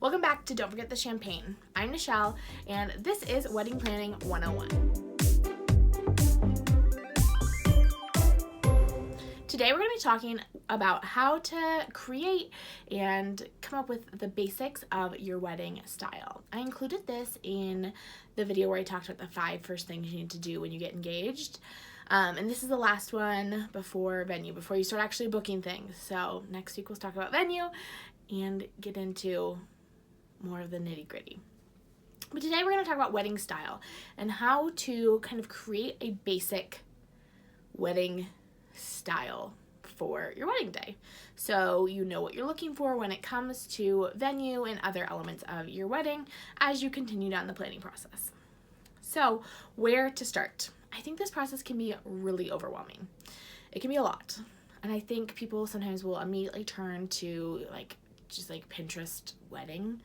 Welcome back to Don't Forget the Champagne. I'm Nichelle, and this is Wedding Planning 101. Today we're going to be talking about how to create and come up with the basics of your wedding style. I included this in the video where I talked about the 5 first things you need to do when you get engaged. And this is the last one before venue, before you start actually booking things. So next week we'll talk about venue and get into more of the nitty-gritty. But today we're going to talk about wedding style and how to kind of create a basic wedding style for your wedding day. So you know what you're looking for when it comes to venue and other elements of your wedding as you continue down the planning process. So where to start? I think this process can be really overwhelming. It can be a lot. And I think people sometimes will immediately turn to just Pinterest wedding,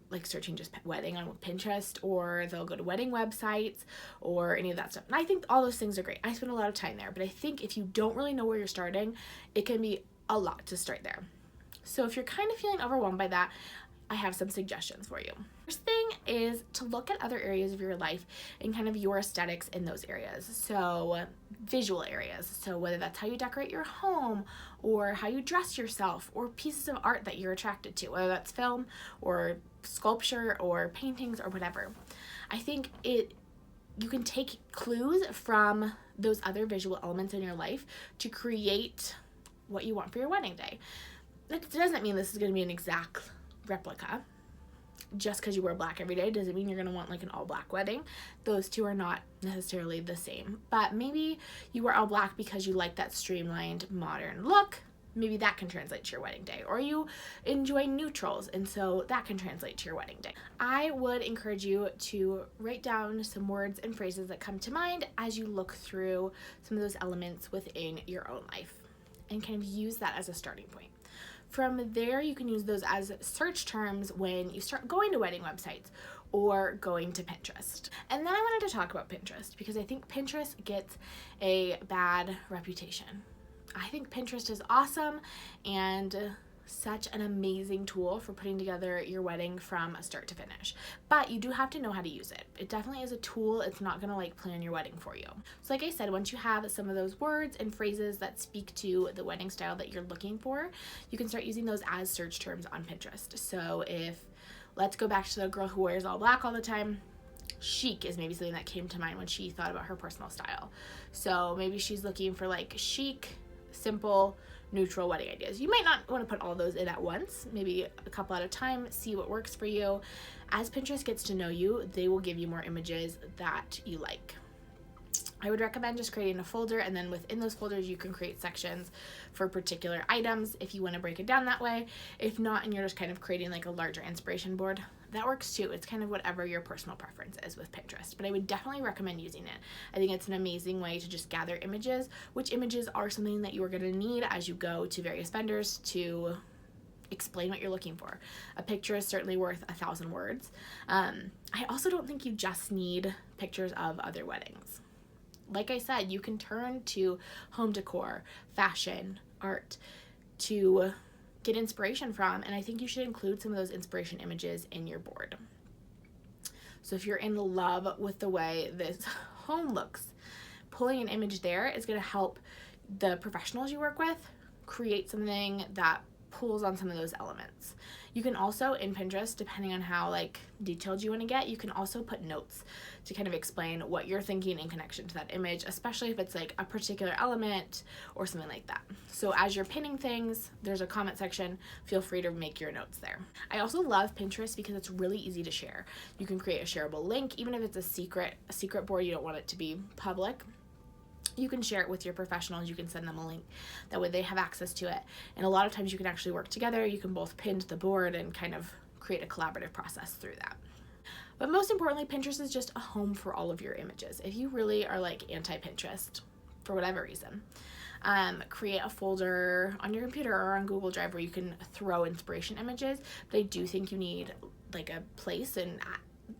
like searching just wedding on Pinterest, or they'll go to wedding websites or any of that stuff. And I think all those things are great. I spend a lot of time there, but I think if you don't really know where you're starting, it can be a lot to start there. So if you're kind of feeling overwhelmed by that, I have some suggestions for you. First thing is to look at other areas of your life and kind of your aesthetics in those areas. So visual areas. So whether that's how you decorate your home or how you dress yourself or pieces of art that you're attracted to, whether that's film or sculpture or paintings or whatever. I think you can take clues from those other visual elements in your life to create what you want for your wedding day. It doesn't mean this is going to be an exact replica. Just because you wear black every day doesn't mean you're going to want like an all black wedding. Those two are not necessarily the same. But maybe you wear all black because you like that streamlined modern look. Maybe that can translate to your wedding day. Or you enjoy neutrals, and so that can translate to your wedding day. I would encourage you to write down some words and phrases that come to mind as you look through some of those elements within your own life and kind of use that as a starting point. From there, you can use those as search terms when you start going to wedding websites or going to Pinterest. And then I wanted to talk about Pinterest because I think Pinterest gets a bad reputation. I think Pinterest is awesome and such an amazing tool for putting together your wedding from start to finish. But you do have to know how to use it. It definitely is a tool. It's not going to plan your wedding for you. So like I said, once you have some of those words and phrases that speak to the wedding style that you're looking for, you can start using those as search terms on Pinterest. So let's go back to the girl who wears all black all the time. Chic is maybe something that came to mind when she thought about her personal style. So maybe she's looking for chic, simple, neutral wedding ideas. You might not want to put all those in at once, maybe a couple at a time, see what works for you. As Pinterest gets to know you, they will give you more images that you like. I would recommend just creating a folder, and then within those folders you can create sections for particular items if you want to break it down that way. If not, and you're just kind of creating a larger inspiration board, that works too. It's kind of whatever your personal preference is with Pinterest, but I would definitely recommend using it. I think it's an amazing way to just gather images, which images are something that you are going to need as you go to various vendors to explain what you're looking for. A picture is certainly worth 1,000 words. I also don't think you just need pictures of other weddings. Like I said, you can turn to home decor, fashion, art to get inspiration from, and I think you should include some of those inspiration images in your board. So if you're in love with the way this home looks, pulling an image there is going to help the professionals you work with create something that pulls on some of those elements. You can also, in Pinterest, depending on how detailed you want to get, you can also put notes to kind of explain what you're thinking in connection to that image, especially if it's a particular element or something like that. So as you're pinning things, there's a comment section. Feel free to make your notes there. I also love Pinterest because it's really easy to share. You can create a shareable link, even if it's a secret board, you don't want it to be public. You can share it with your professionals. You can send them a link. That way they have access to it. And a lot of times you can actually work together. You can both pin to the board and kind of create a collaborative process through that. But most importantly, Pinterest is just a home for all of your images. If you really are anti-Pinterest for whatever reason, create a folder on your computer or on Google Drive where you can throw inspiration images. But I do think you need a place, and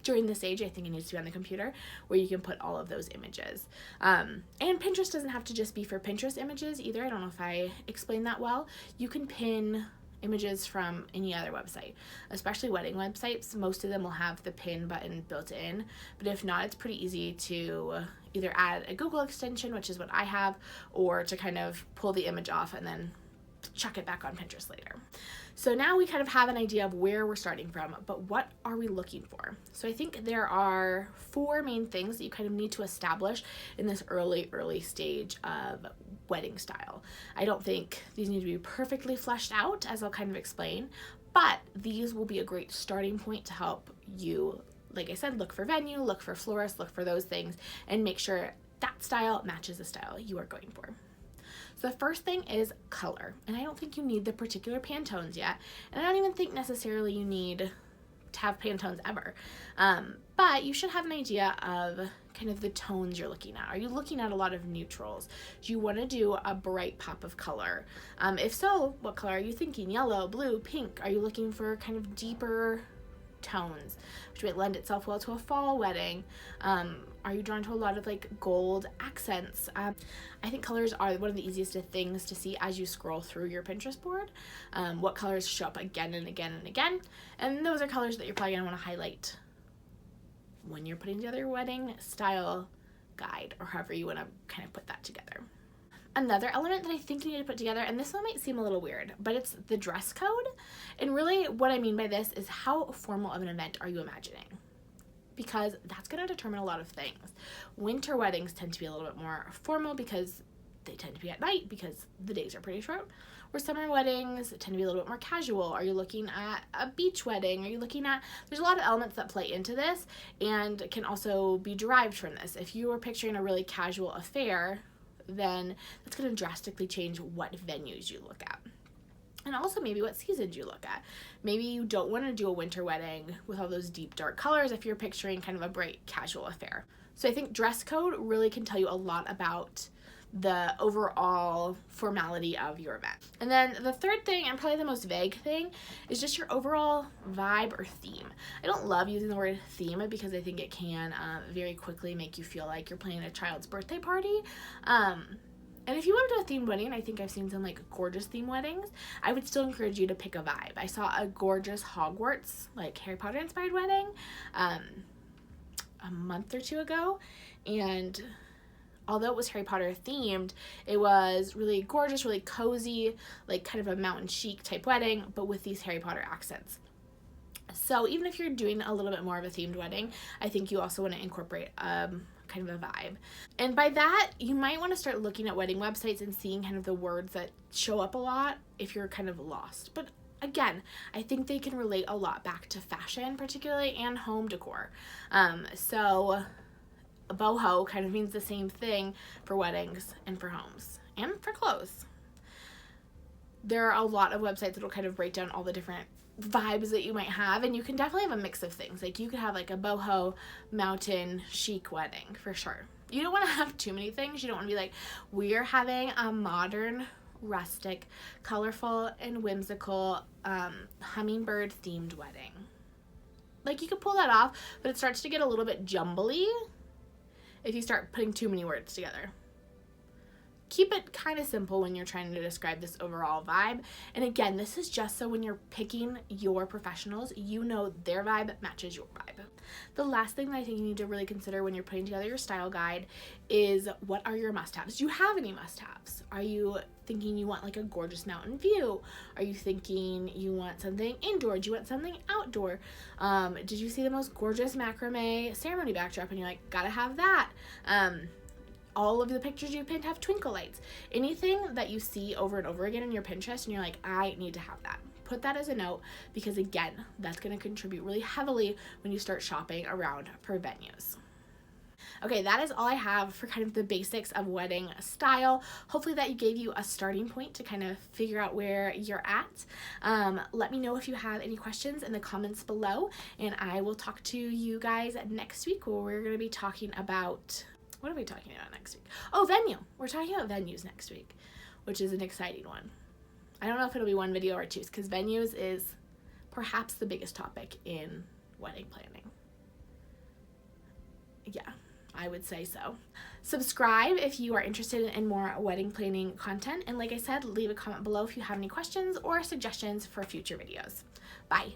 during this age, I think it needs to be on the computer where you can put all of those images. And Pinterest doesn't have to just be for Pinterest images either. I don't know if I explained that well. You can pin images from any other website, especially wedding websites. Most of them will have the pin button built in, but if not, it's pretty easy to either add a Google extension, which is what I have, or to kind of pull the image off and then chuck it back on Pinterest later. So now we kind of have an idea of where we're starting from, but what are we looking for? So I think there are 4 main things that you kind of need to establish in this early stage of wedding style. I don't think these need to be perfectly fleshed out, as I'll kind of explain, but these will be a great starting point to help you, like I said, look for venue, look for florist, look for those things, and make sure that style matches the style you are going for. So the first thing is color, and I don't think you need the particular Pantones yet, and I don't even think necessarily you need to have Pantones ever, but you should have an idea of kind of the tones you're looking at. Are you looking at a lot of neutrals? Do you want to do a bright pop of color? If so, what color are you thinking? Yellow, blue, pink? Are you looking for kind of deeper tones, which might lend itself well to a fall wedding? Are you drawn to a lot of like gold accents? I think colors are one of the easiest things to see as you scroll through your Pinterest board. What colors show up again and again and again, and those are colors that you're probably gonna want to highlight when you're putting together your wedding style guide, or however you want to kind of put that together. Another element that I think you need to put together, and this one might seem a little weird, but it's the dress code. And really what I mean by this is, how formal of an event are you imagining? Because that's going to determine a lot of things. Winter weddings tend to be a little bit more formal because they tend to be at night because the days are pretty short. Where summer weddings tend to be a little bit more casual. Are you looking at a beach wedding? Are you looking at, there's a lot of elements that play into this and can also be derived from this. If you were picturing a really casual affair, then that's going to drastically change what venues you look at. And also maybe what seasons you look at. Maybe you don't want to do a winter wedding with all those deep dark colors if you're picturing kind of a bright casual affair. So I think dress code really can tell you a lot about the overall formality of your event. And then the third thing, and probably the most vague thing, is just your overall vibe or theme. I don't love using the word theme because I think it can very quickly make you feel like you're planning a child's birthday party. And if you want to do a themed wedding, I think I've seen some like gorgeous theme weddings, I would still encourage you to pick a vibe. I saw a gorgeous Hogwarts, like Harry Potter inspired wedding a month or 2 ago, and although it was Harry Potter themed, it was really gorgeous, really cozy, like kind of a mountain chic type wedding, but with these Harry Potter accents. So even if you're doing a little bit more of a themed wedding, I think you also want to incorporate kind of a vibe. And by that, you might want to start looking at wedding websites and seeing kind of the words that show up a lot if you're kind of lost. But again, I think they can relate a lot back to fashion particularly and home decor. So boho kind of means the same thing for weddings and for homes and for clothes. There are a lot of websites that will kind of break down all the different vibes that you might have, and you can definitely have a mix of things. Like you could have like a boho mountain chic wedding for sure. You don't want to have too many things. You don't want to be like, we're having a modern, rustic, colorful, and whimsical hummingbird themed wedding. Like you could pull that off, but it starts to get a little bit jumbly if you start putting too many words together. Keep it kind of simple when you're trying to describe this overall vibe. And again, this is just so when you're picking your professionals, you know their vibe matches your vibe. The last thing that I think you need to really consider when you're putting together your style guide is, what are your must-haves? Do you have any must-haves? Are you thinking you want like a gorgeous mountain view? Are you thinking you want something indoor? Do you want something outdoor? Did you see the most gorgeous macrame ceremony backdrop and you're like, gotta have that? All of the pictures you pinned have twinkle lights. Anything that you see over and over again in your Pinterest and you're like, I need to have that. Put that as a note, because again, that's going to contribute really heavily when you start shopping around for venues. Okay, that is all I have for kind of the basics of wedding style. Hopefully that gave you a starting point to kind of figure out where you're at. Let me know if you have any questions in the comments below, and I will talk to you guys next week where we're going to be talking about, what are we talking about next week? Oh, venue. We're talking about venues next week, which is an exciting one. I don't know if it'll be one video or two, because venues is perhaps the biggest topic in wedding planning. Yeah. I would say so. Subscribe if you are interested in more wedding planning content. And like I said, leave a comment below if you have any questions or suggestions for future videos. Bye.